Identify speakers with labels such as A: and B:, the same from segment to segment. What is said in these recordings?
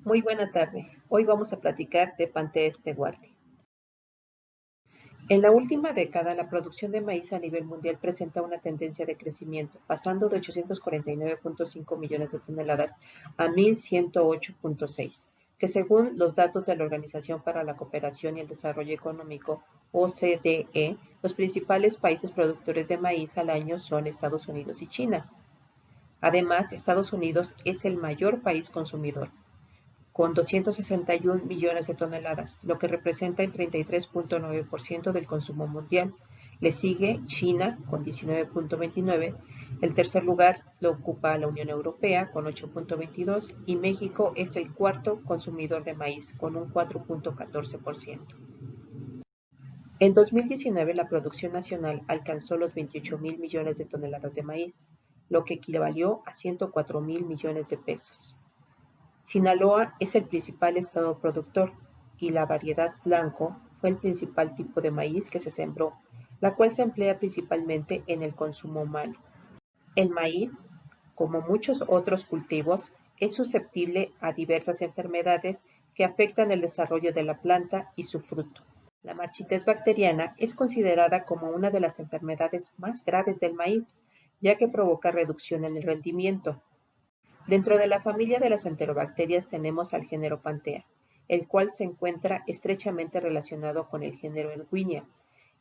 A: Muy buena tarde. Hoy vamos a platicar de Panthea stewarti. En la última década, la producción de maíz a nivel mundial presenta una tendencia de crecimiento, pasando de 849.5 millones de toneladas a 1.108.6, que según los datos de la Organización para la Cooperación y el Desarrollo Económico, OCDE, los principales países productores de maíz al año son Estados Unidos y China. Además, Estados Unidos es el mayor país consumidor, con 261 millones de toneladas, lo que representa el 33.9% del consumo mundial. Le sigue China con 19.29, el tercer lugar lo ocupa la Unión Europea con 8.22 y México es el cuarto consumidor de maíz con un 4.14%. En 2019 la producción nacional alcanzó los 28 mil millones de toneladas de maíz, lo que equivalió a 104 mil millones de pesos. Sinaloa es el principal estado productor y la variedad blanco fue el principal tipo de maíz que se sembró, la cual se emplea principalmente en el consumo humano. El maíz, como muchos otros cultivos, es susceptible a diversas enfermedades que afectan el desarrollo de la planta y su fruto. La marchitez bacteriana es considerada como una de las enfermedades más graves del maíz, ya que provoca reducción en el rendimiento. Dentro de la familia de las enterobacterias tenemos al género Panthea, el cual se encuentra estrechamente relacionado con el género Erwinia,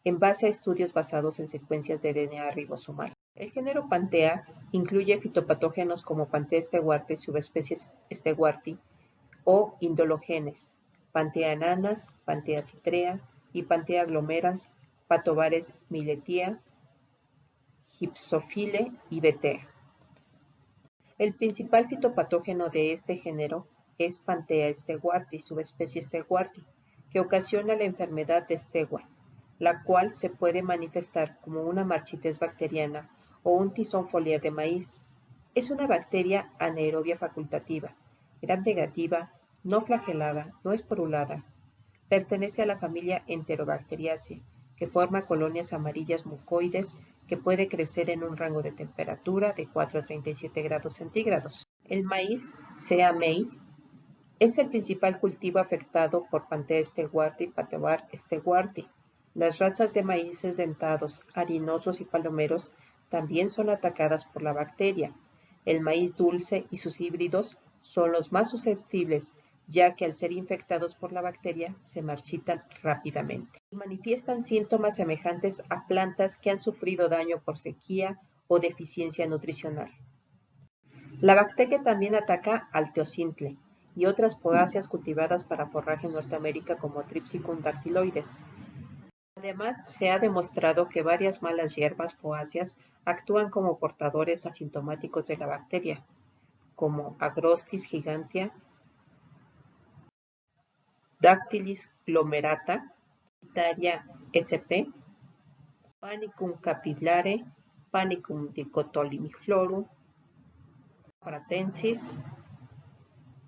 A: en base a estudios basados en secuencias de DNA ribosomal. El género Panthea incluye fitopatógenos como Panthea stewarti, subespecies stewarti o indologenes, Panthea nanas, Panthea citrea y Panthea glomerans, Patobares miletia, Hypsophile y Betea. El principal fitopatógeno de este género es Panthea stewarti, subespecie stewarti, que ocasiona la enfermedad de Stewart, la cual se puede manifestar como una marchitez bacteriana o un tizón foliar de maíz. Es una bacteria anaerobia facultativa, gram negativa, no flagelada, no esporulada. Pertenece a la familia Enterobacteriaceae, que forma colonias amarillas mucoides que puede crecer en un rango de temperatura de 4 a 37 grados centígrados. El maíz, sea maize, es el principal cultivo afectado por Panthea stewarti y Patobar stewarti. Las razas de maíces dentados, harinosos y palomeros también son atacadas por la bacteria. El maíz dulce y sus híbridos son los más susceptibles, ya que al ser infectados por la bacteria se marchitan rápidamente. Manifiestan síntomas semejantes a plantas que han sufrido daño por sequía o deficiencia nutricional. La bacteria también ataca al teocintle y otras poáceas cultivadas para forraje en Norteamérica como Trypsicum dactyloides. Además, se ha demostrado que varias malas hierbas poáceas actúan como portadores asintomáticos de la bacteria, como Agrostis gigantea, Dactylis glomerata, Citaria sp, Panicum capillare, Panicum dicotyledoniflorum, pratensis,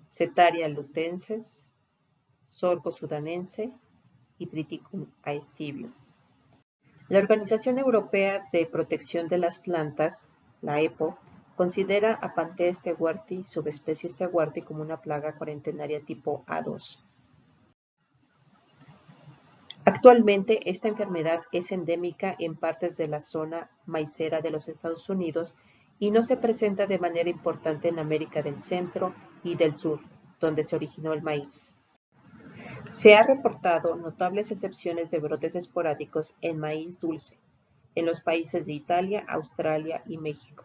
A: Setaria lutensis, Sorgo sudanense y Triticum aestibium. La Organización Europea de Protección de las Plantas, la EPO, considera a Panthea stewarti, subespecie stewarti, como una plaga cuarentenaria tipo A2. Actualmente, esta enfermedad es endémica en partes de la zona maicera de los Estados Unidos y no se presenta de manera importante en América del Centro y del Sur, donde se originó el maíz. Se ha reportado notables excepciones de brotes esporádicos en maíz dulce, en los países de Italia, Australia y México.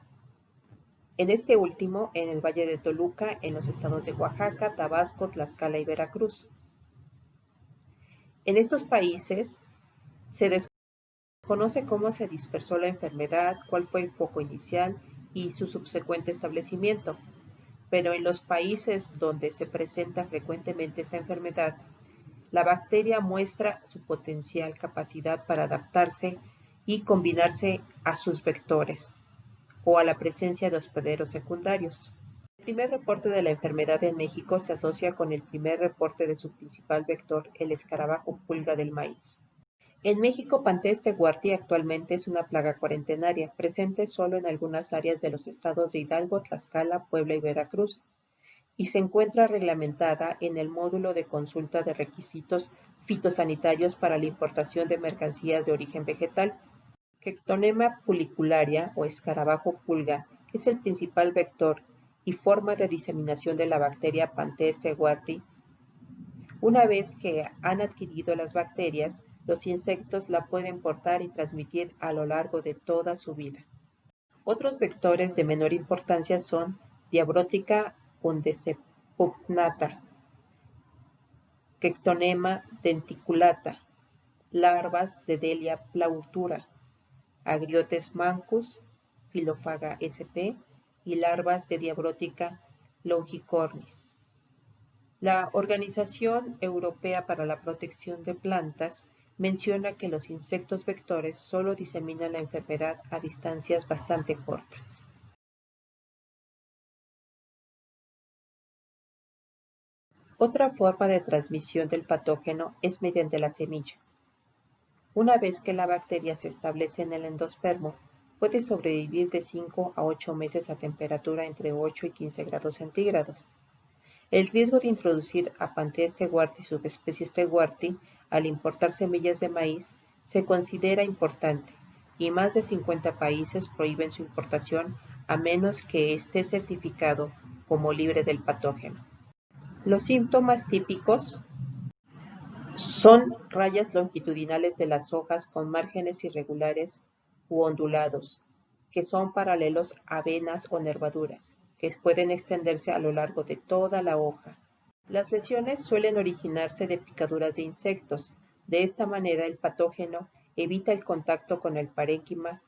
A: En este último, en el Valle de Toluca, en los estados de Oaxaca, Tabasco, Tlaxcala y Veracruz. En estos países se desconoce cómo se dispersó la enfermedad, cuál fue el foco inicial y su subsecuente establecimiento, pero en los países donde se presenta frecuentemente esta enfermedad, la bacteria muestra su potencial capacidad para adaptarse y combinarse a sus vectores o a la presencia de hospederos secundarios. El primer reporte de la enfermedad en México se asocia con el primer reporte de su principal vector, el escarabajo pulga del maíz. En México, Panthea stewarti actualmente es una plaga cuarentenaria, presente solo en algunas áreas de los estados de Hidalgo, Tlaxcala, Puebla y Veracruz. y se encuentra reglamentada en el módulo de consulta de requisitos fitosanitarios para la importación de mercancías de origen vegetal. Quectonema pulicularia o escarabajo pulga es el principal vector y forma de diseminación de la bacteria Panthea stewarti. Una vez que han adquirido las bacterias, los insectos la pueden portar y transmitir a lo largo de toda su vida. Otros vectores de menor importancia son Diabrotica undecepugnata, Quectonema denticulata, larvas de Delia plautura, Agriotes mancus, Filophaga sp. y larvas de Diabrotica longicornis. La Organización Europea para la Protección de Plantas menciona que los insectos vectores solo diseminan la enfermedad a distancias bastante cortas. Otra forma de transmisión del patógeno es mediante la semilla. Una vez que la bacteria se establece en el endospermo, puede sobrevivir de 5 a 8 meses a temperatura entre 8 y 15 grados centígrados. El riesgo de introducir a Panthea stewarti subespecie stewarti al importar semillas de maíz se considera importante y más de 50 países prohíben su importación a menos que esté certificado como libre del patógeno. Los síntomas típicos son rayas longitudinales de las hojas con márgenes irregulares u ondulados, que son paralelos a venas o nervaduras, que pueden extenderse a lo largo de toda la hoja. Las lesiones suelen originarse de picaduras de insectos. De esta manera, el patógeno evita el contacto con el parénquima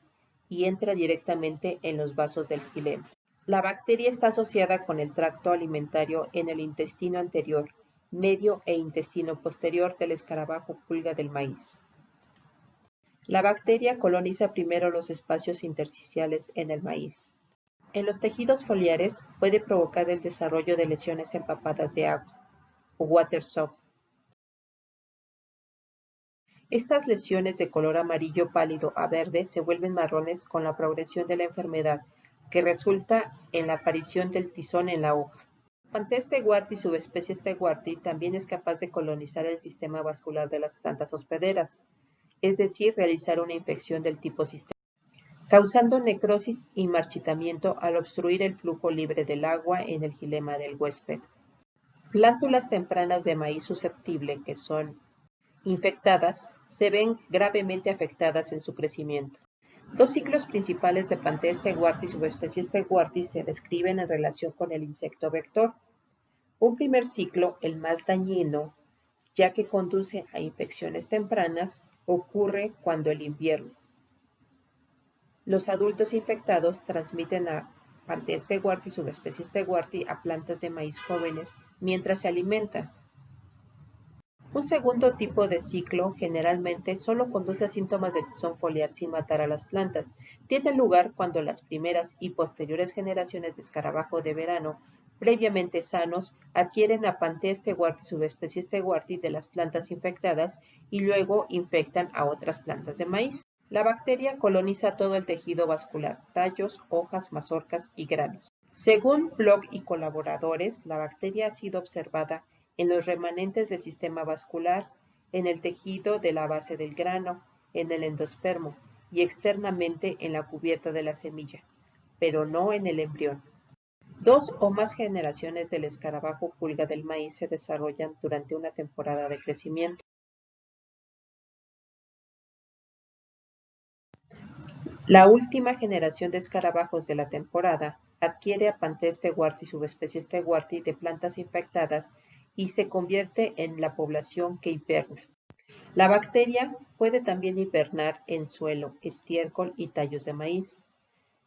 A: y entra directamente en los vasos del xilema. La bacteria está asociada con el tracto alimentario en el intestino anterior, medio e intestino posterior del escarabajo pulga del maíz. La bacteria coloniza primero los espacios intersticiales en el maíz. En los tejidos foliares puede provocar el desarrollo de lesiones empapadas de agua, o water soft. Estas lesiones de color amarillo pálido a verde se vuelven marrones con la progresión de la enfermedad, que resulta en la aparición del tizón en la hoja. Panthea stewarti subespecie stewarti también es capaz de colonizar el sistema vascular de las plantas hospederas, es decir, realizar una infección del tipo sistémico, causando necrosis y marchitamiento al obstruir el flujo libre del agua en el xilema del huésped. Plántulas tempranas de maíz susceptible, que son infectadas, se ven gravemente afectadas en su crecimiento. Dos ciclos principales de Panthea stewarti subespecie stewarti se describen en relación con el insecto vector. Un primer ciclo, el más dañino, ya que conduce a infecciones tempranas, ocurre cuando el invierno. Los adultos infectados transmiten a Panthea stewarti subespecie stewarti a plantas de maíz jóvenes mientras se alimentan. Un segundo tipo de ciclo generalmente solo conduce a síntomas de tizón foliar sin matar a las plantas. Tiene lugar cuando las primeras y posteriores generaciones de escarabajo de verano, previamente sanos, adquieren a Panthea stewarti subespecie stewarti de las plantas infectadas y luego infectan a otras plantas de maíz. La bacteria coloniza todo el tejido vascular, tallos, hojas, mazorcas y granos. Según Bloch y colaboradores, la bacteria ha sido observada en los remanentes del sistema vascular, en el tejido de la base del grano, en el endospermo y externamente en la cubierta de la semilla, pero no en el embrión. 2 o más generaciones del escarabajo pulga del maíz se desarrollan durante una temporada de crecimiento. La última generación de escarabajos de la temporada adquiere a Panthea stewarti subespecie stewarti de plantas infectadas y se convierte en la población que hiberna. La bacteria puede también hibernar en suelo, estiércol y tallos de maíz.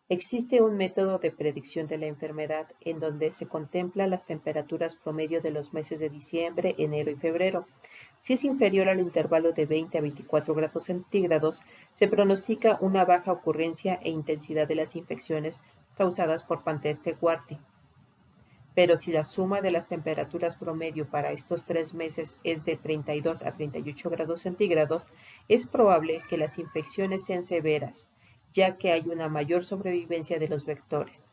A: Existe un método de predicción de la enfermedad en donde se contempla las temperaturas promedio de los meses de diciembre, enero y febrero. Si es inferior al intervalo de 20 a 24 grados centígrados, se pronostica una baja ocurrencia e intensidad de las infecciones causadas por Panthea stewarti. Pero si la suma de las temperaturas promedio para estos 3 meses es de 32 a 38 grados centígrados, es probable que las infecciones sean severas, ya que hay una mayor sobrevivencia de los vectores.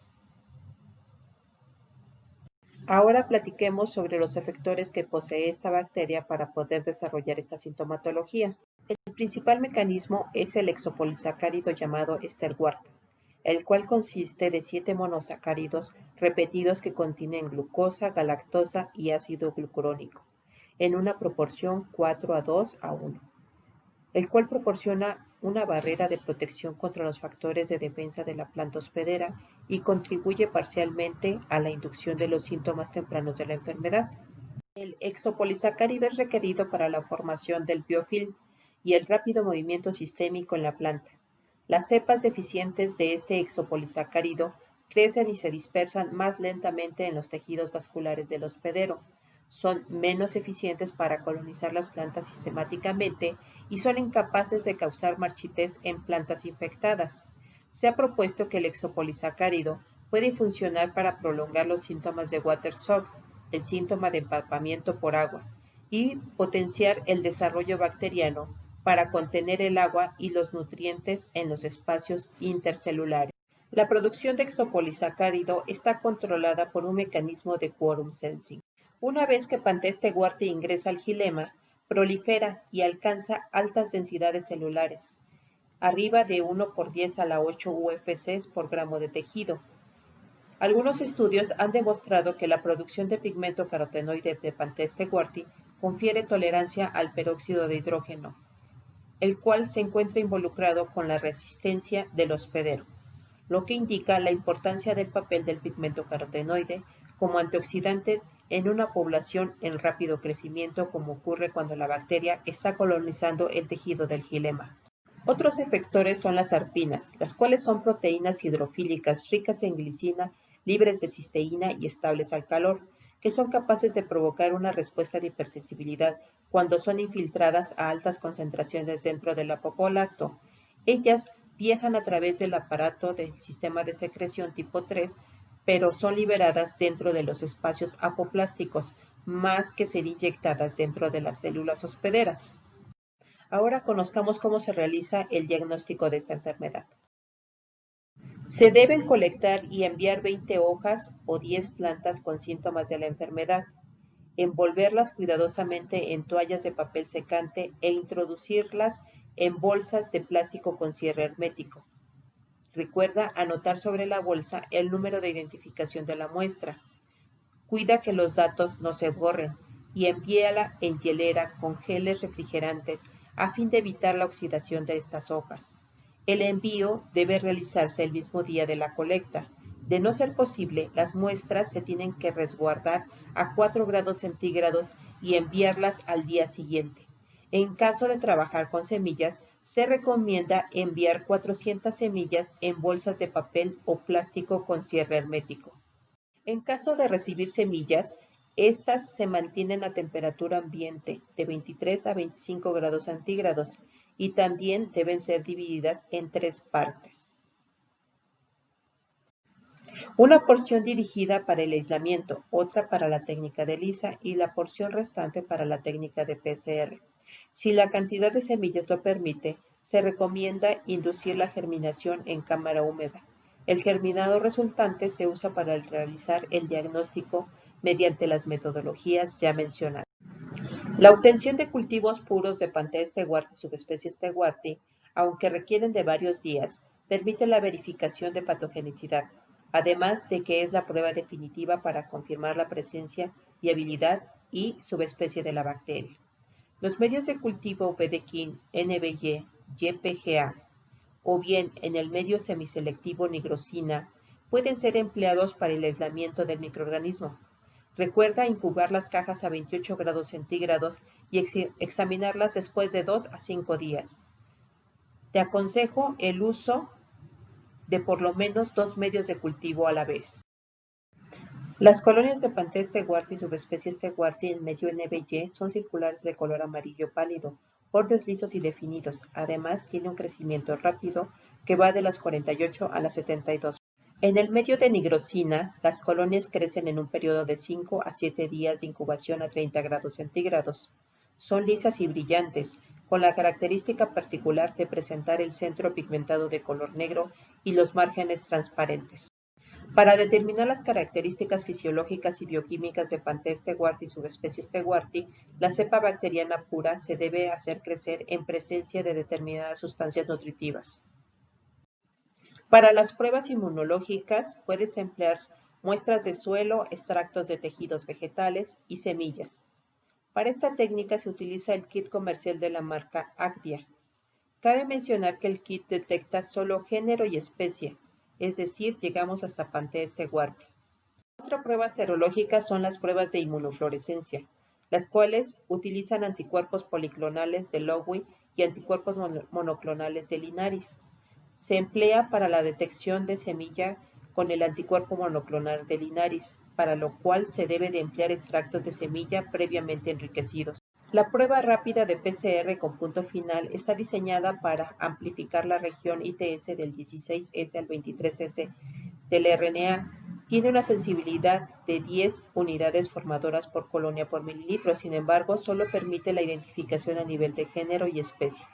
A: Ahora platiquemos sobre los efectores que posee esta bacteria para poder desarrollar esta sintomatología. El principal mecanismo es el exopolisacárido llamado Sterwart, el cual consiste de 7 monosacáridos repetidos que contienen glucosa, galactosa y ácido glucurónico, en una proporción 4:2:1, el cual proporciona una barrera de protección contra los factores de defensa de la planta hospedera y contribuye parcialmente a la inducción de los síntomas tempranos de la enfermedad. El exopolisacárido es requerido para la formación del biofilm y el rápido movimiento sistémico en la planta. Las cepas deficientes de este exopolisacárido crecen y se dispersan más lentamente en los tejidos vasculares del hospedero. Son menos eficientes para colonizar las plantas sistemáticamente y son incapaces de causar marchitez en plantas infectadas. Se ha propuesto que el exopolisacárido puede funcionar para prolongar los síntomas de water shock, el síntoma de empapamiento por agua, y potenciar el desarrollo bacteriano para contener el agua y los nutrientes en los espacios intercelulares. La producción de exopolisacárido está controlada por un mecanismo de quorum sensing. Una vez que Pantes teguarti ingresa al xilema, prolifera y alcanza altas densidades celulares, arriba de 1 × 10⁸ UFC por gramo de tejido. Algunos estudios han demostrado que la producción de pigmento carotenoide de Pantes teguarti confiere tolerancia al peróxido de hidrógeno, el cual se encuentra involucrado con la resistencia del hospedero, lo que indica la importancia del papel del pigmento carotenoide como antioxidante en una población en rápido crecimiento, como ocurre cuando la bacteria está colonizando el tejido del xilema. Otros efectores son las arpinas, las cuales son proteínas hidrofílicas ricas en glicina, libres de cisteína y estables al calor, que son capaces de provocar una respuesta de hipersensibilidad cuando son infiltradas a altas concentraciones dentro del apopolasto. Ellas viajan a través del aparato del sistema de secreción tipo 3, pero son liberadas dentro de los espacios apoplásticos, más que ser inyectadas dentro de las células hospederas. Ahora conozcamos cómo se realiza el diagnóstico de esta enfermedad. Se deben colectar y enviar 20 hojas o 10 plantas con síntomas de la enfermedad, envolverlas cuidadosamente en toallas de papel secante e introducirlas en bolsas de plástico con cierre hermético. Recuerda anotar sobre la bolsa el número de identificación de la muestra. Cuida que los datos no se borren y envíala en hielera con geles refrigerantes a fin de evitar la oxidación de estas hojas. El envío debe realizarse el mismo día de la colecta. De no ser posible, las muestras se tienen que resguardar a 4 grados centígrados y enviarlas al día siguiente. En caso de trabajar con semillas, se recomienda enviar 400 semillas en bolsas de papel o plástico con cierre hermético. En caso de recibir semillas, estas se mantienen a temperatura ambiente de 23 a 25 grados centígrados y también deben ser divididas en 3 partes. Una porción dirigida para el aislamiento, otra para la técnica de lisa y la porción restante para la técnica de PCR. Si la cantidad de semillas lo permite, se recomienda inducir la germinación en cámara húmeda. El germinado resultante se usa para realizar el diagnóstico mediante las metodologías ya mencionadas. La obtención de cultivos puros de Pantes teguarti y subespecies teguarti, aunque requieren de varios días, permite la verificación de patogenicidad, además de que es la prueba definitiva para confirmar la presencia, viabilidad y subespecie de la bacteria. Los medios de cultivo Vedequin, NBY, YPGA o bien en el medio semiselectivo nigrosina pueden ser empleados para el aislamiento del microorganismo. Recuerda incubar las cajas a 28 grados centígrados y examinarlas después de 2 a 5 días. Te aconsejo el uso de por lo menos 2 medios de cultivo a la vez. Las colonias de Pantes teguarti y subespecies teguarti en medio NBY son circulares de color amarillo pálido, bordes lisos y definidos. Además, tiene un crecimiento rápido que va de las 48 a las 72. En el medio de nigrosina, las colonias crecen en un periodo de 5 a 7 días de incubación a 30 grados centígrados. Son lisas y brillantes, con la característica particular de presentar el centro pigmentado de color negro y los márgenes transparentes. Para determinar las características fisiológicas y bioquímicas de Panthea stewarti y subespecie stewarti, la cepa bacteriana pura se debe hacer crecer en presencia de determinadas sustancias nutritivas. Para las pruebas inmunológicas puedes emplear muestras de suelo, extractos de tejidos vegetales y semillas. Para esta técnica se utiliza el kit comercial de la marca Acdia. Cabe mencionar que el kit detecta solo género y especie, es decir, llegamos hasta Panthea stewarti. Otra prueba serológica son las pruebas de inmunofluorescencia, las cuales utilizan anticuerpos policlonales de Lowy y anticuerpos monoclonales de Linaris. Se emplea para la detección de semilla con el anticuerpo monoclonal de Linaris, para lo cual se debe de emplear extractos de semilla previamente enriquecidos. La prueba rápida de PCR con punto final está diseñada para amplificar la región ITS del 16S al 23S del RNA. Tiene una sensibilidad de 10 unidades formadoras por colonia por mililitro, sin embargo, solo permite la identificación a nivel de género y especie.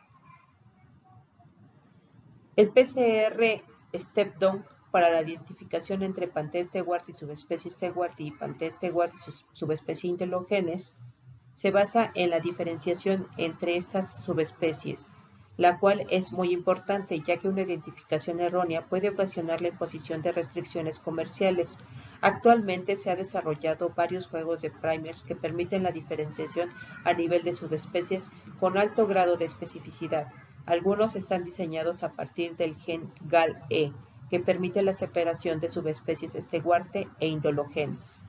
A: El PCR step-down para la identificación entre Panthea stewarti, subespecie stewarti y Panthea stewarti, subespecie Intelogenes, se basa en la diferenciación entre estas subespecies, la cual es muy importante ya que una identificación errónea puede ocasionar la imposición de restricciones comerciales. Actualmente se han desarrollado varios juegos de primers que permiten la diferenciación a nivel de subespecies con alto grado de especificidad. Algunos están diseñados a partir del gen GAL-E, que permite la separación de subespecies stewarti e Intelogenes.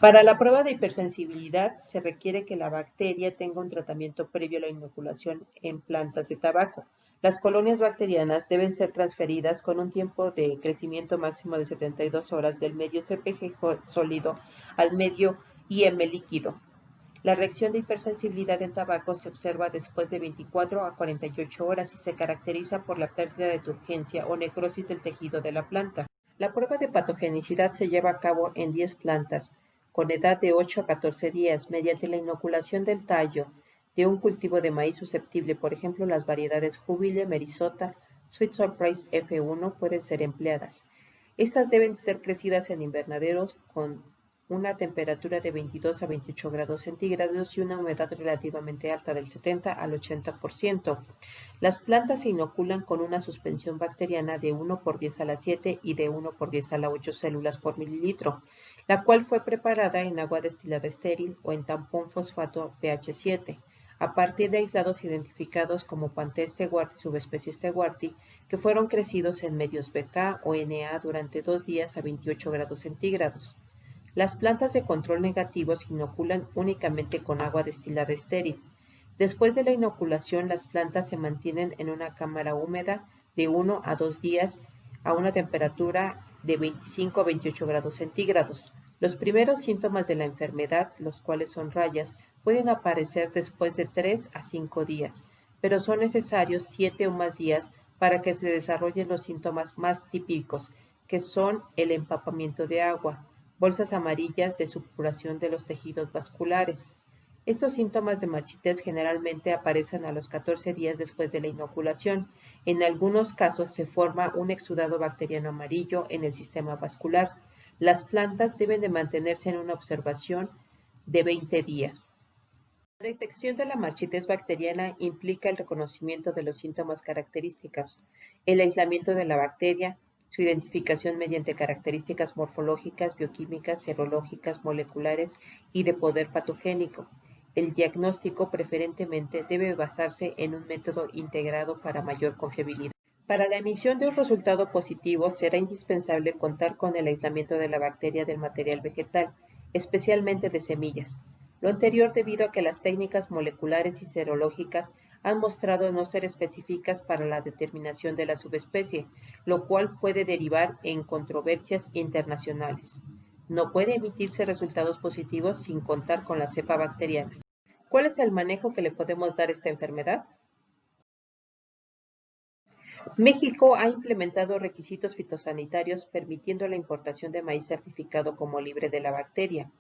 A: Para la prueba de hipersensibilidad se requiere que la bacteria tenga un tratamiento previo a la inoculación en plantas de tabaco. Las colonias bacterianas deben ser transferidas con un tiempo de crecimiento máximo de 72 horas del medio CpG sólido al medio IM líquido. La reacción de hipersensibilidad en tabaco se observa después de 24 a 48 horas y se caracteriza por la pérdida de turgencia o necrosis del tejido de la planta. La prueba de patogenicidad se lleva a cabo en 10 plantas, con edad de 8 a 14 días, mediante la inoculación del tallo de un cultivo de maíz susceptible, por ejemplo, las variedades Júbile, Merisota, Sweet Surprise F1 pueden ser empleadas. Estas deben ser crecidas en invernaderos con una temperatura de 22 a 28 grados centígrados y una humedad relativamente alta del 70 al 80%. Las plantas se inoculan con una suspensión bacteriana de 1 por 10 a la 7 y de 1 por 10 a la 8 células por mililitro, la cual fue preparada en agua destilada estéril o en tampón fosfato pH 7, a partir de aislados identificados como Panthea stewarti, subespecie stewarti, que fueron crecidos en medios BK o NA durante 2 días a 28 grados centígrados. Las plantas de control negativo se inoculan únicamente con agua destilada estéril. Después de la inoculación, las plantas se mantienen en una cámara húmeda de 1 a 2 días a una temperatura de 25 a 28 grados centígrados. Los primeros síntomas de la enfermedad, los cuales son rayas, pueden aparecer después de 3 a 5 días, pero son necesarios 7 o más días para que se desarrollen los síntomas más típicos, que son el empapamiento de agua, bolsas amarillas de supuración de los tejidos vasculares. Estos síntomas de marchitez generalmente aparecen a los 14 días después de la inoculación. En algunos casos se forma un exudado bacteriano amarillo en el sistema vascular. Las plantas deben de mantenerse en una observación de 20 días. La detección de la marchitez bacteriana implica el reconocimiento de los síntomas característicos, el aislamiento de la bacteria, su identificación mediante características morfológicas, bioquímicas, serológicas, moleculares y de poder patogénico. El diagnóstico preferentemente debe basarse en un método integrado para mayor confiabilidad. Para la emisión de un resultado positivo será indispensable contar con el aislamiento de la bacteria del material vegetal, especialmente de semillas. Lo anterior debido a que las técnicas moleculares y serológicas han mostrado no ser específicas para la determinación de la subespecie, lo cual puede derivar en controversias internacionales. No puede emitirse resultados positivos sin contar con la cepa bacteriana. ¿Cuál es el manejo que le podemos dar a esta enfermedad? México ha implementado requisitos fitosanitarios permitiendo la importación de maíz certificado como libre de la bacteria.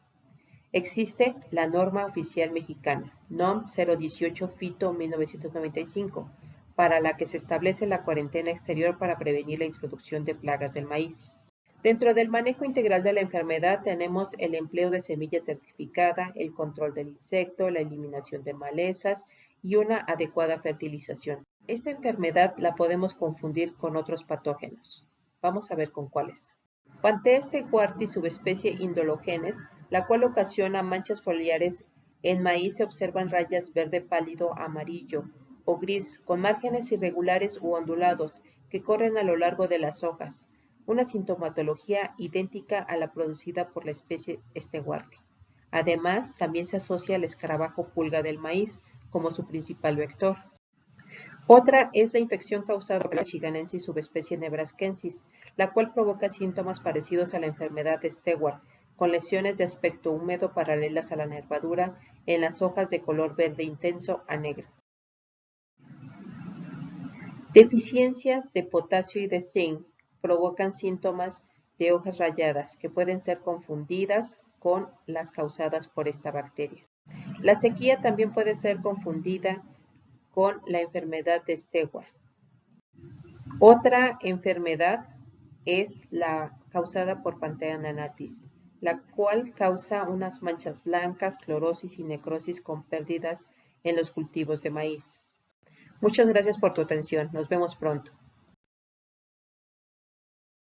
A: Existe la norma oficial mexicana, NOM 018 Fito 1995, para la que se establece la cuarentena exterior para prevenir la introducción de plagas del maíz. Dentro del manejo integral de la enfermedad tenemos el empleo de semilla certificada, el control del insecto, la eliminación de malezas y una adecuada fertilización. Esta enfermedad la podemos confundir con otros patógenos. Vamos a ver con cuáles. Pantea steguarti subespecie Indologenes, la cual ocasiona manchas foliares. En maíz se observan rayas verde pálido, amarillo o gris, con márgenes irregulares u ondulados, que corren a lo largo de las hojas, una sintomatología idéntica a la producida por la especie steguarti. Además, también se asocia al escarabajo pulga del maíz como su principal vector. Otra es la infección causada por la Chiganensis subespecie nebraskensis, la cual provoca síntomas parecidos a la enfermedad de Stewart, con lesiones de aspecto húmedo paralelas a la nervadura en las hojas de color verde intenso a negro. Deficiencias de potasio y de zinc provocan síntomas de hojas rayadas que pueden ser confundidas con las causadas por esta bacteria. La sequía también puede ser confundida con la enfermedad de Stewart. Otra enfermedad es la causada por Pantea nanatis, la cual causa unas manchas blancas, clorosis y necrosis con pérdidas en los cultivos de maíz. Muchas gracias por tu atención. Nos vemos pronto.